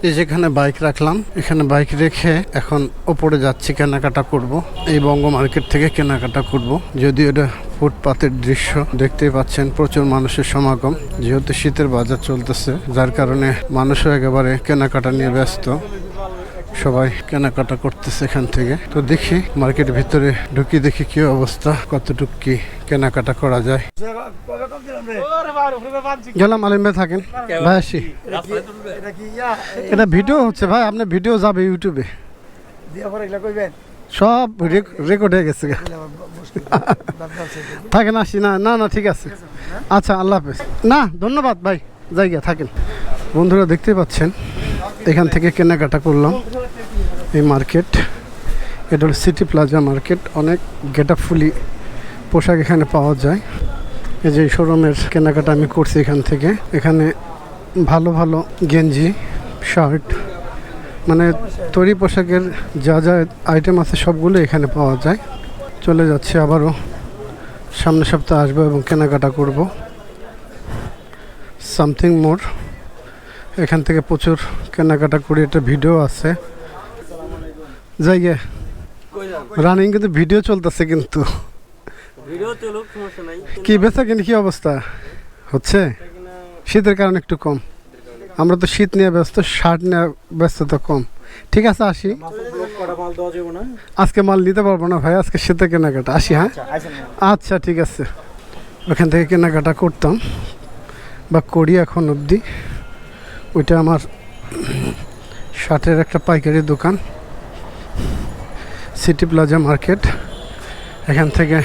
এই যেখানে বাইক রাখলাম, এখানে বাইক রেখে এখন ওপরে যাচ্ছি, কেনাকাটা করব। এই বঙ্গ মার্কেট থেকে কেনাকাটা করব। যদিও এটা ফুটপাতের দৃশ্য, দেখতেই পাচ্ছেন প্রচুর মানুষের সমাগম। যেহেতু শীতের বাজার চলতেছে, যার কারণে মানুষও একেবারে কেনাকাটা নিয়ে ব্যস্ত। সবাই কেনাকাটা করতেছে এখান থেকে। তো দেখি মার্কেটের ভিতরে ঢুকি, দেখি কি অবস্থা, কতটুকু কি কেনাকাটা করা যায়। গেলাম। আলিম ভাই থাকেন ভাই, আসি। এটা ভিডিও হচ্ছে ভাই, আপনার ভিডিও যাবে ইউটিউবে, সব রেকর্ড হয়ে গেছে। থাকেন, আসি। না না না, ঠিক আছে, আচ্ছা, আল্লাহ হাফেজ। না ধন্যবাদ ভাই, জায়গা থাকেন। বন্ধুরা দেখতে পাচ্ছেন এখান থেকে কেনাকাটা করলাম। এই মার্কেট, এটা হল সিটি প্লাজা মার্কেট। অনেক গেটআপফুলি পোশাক এখানে পাওয়া যায়। এই যে শোরুমের কেনাকাটা আমি করছি এখান থেকে। এখানে ভালো ভালো গেঞ্জি, শার্ট, মানে তৈরি পোশাকের যা যা আইটেম আছে সবগুলো এখানে পাওয়া যায়। চলে যাচ্ছে, আবারও সামনের সপ্তাহে আসবো এবং কেনাকাটা করব। সামথিং মোর, এখান থেকে প্রচুর কেনাকাটা করি, একটা ভিডিও আছে। জায়গা রানিং, কিন্তু ভিডিও চলতেছে, কিন্তু কি বেচা কিনে কি অবস্থা হচ্ছে? শীতের কারণে একটু কম, আমরা তো শীত নিয়ে ব্যস্ত, শার্ট নিয়ে ব্যস্ত তো কম। ঠিক আছে, আসি। আজকে মাল নিতে পারবো না ভাই, আজকে শীতের কেনাকাটা। আসি, হ্যাঁ, আচ্ছা ঠিক আছে। ওখান থেকে কেনাকাটা করতাম বা করি এখন অবধি। ওইটা আমার শার্টের একটা পাইকারি দোকান, সিটি প্লাজা মার্কেট। এখান থেকে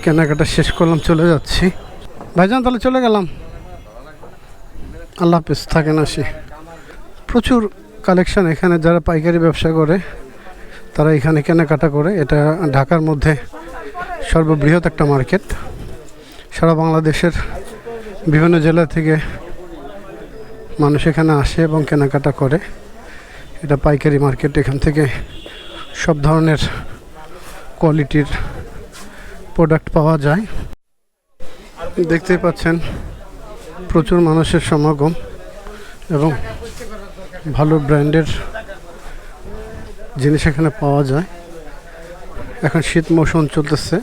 কেনাকাটা শেষ করলাম, চলে যাচ্ছি। ভাইজান তাহলে চলে গেলাম, আল্লাহ হাফেজ, থাকেন, আসি। প্রচুর কালেকশন এখানে, যারা পাইকারি ব্যবসা করে তারা এখানে কেনাকাটা করে। এটা ঢাকার মধ্যে সর্ববৃহৎ একটা মার্কেট। সারা বাংলাদেশের বিভিন্ন জেলা থেকে মানুষ এখানে আসে এবং কেনাকাটা করে। এটা পাইকারি মার্কেট, এখান থেকে সব ধরনের কোয়ালিটির প্রোডাক্ট পাওয়া যায়। দেখতেই পাচ্ছেন প্রচুর মানুষের সমাগম এবং ভালো ব্র্যান্ডের জিনিস এখানে পাওয়া যায়। এখন শীত মৌসুম চলতেছে,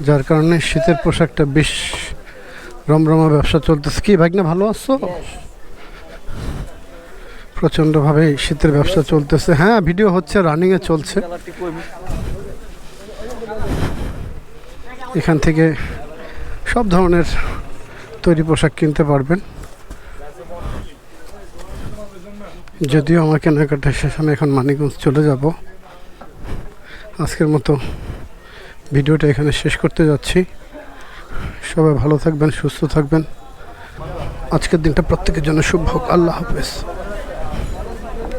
যার কারণে শীতের পোশাকটা বেশ রমরমা ব্যবসা চলতেছে। কি ভাগনা, ভালো আছো? প্রচণ্ডভাবে শীতের ব্যবসা চলতেছে। হ্যাঁ, ভিডিও হচ্ছে, রানিংয়ে চলছে। এখান থেকে সব ধরনের তৈরি পোশাক কিনতে পারবেন। যদিও আমার কেনাকাটা শেষ, আমি এখন মানিকগঞ্জ চলে যাব। আজকের মতো ভিডিওটা এখানে শেষ করতে যাচ্ছি। সবাই ভালো থাকবেন, সুস্থ থাকবেন। আজকের দিনটা প্রত্যেকের জন্য শুভ হোক। আল্লাহ হাফেজ।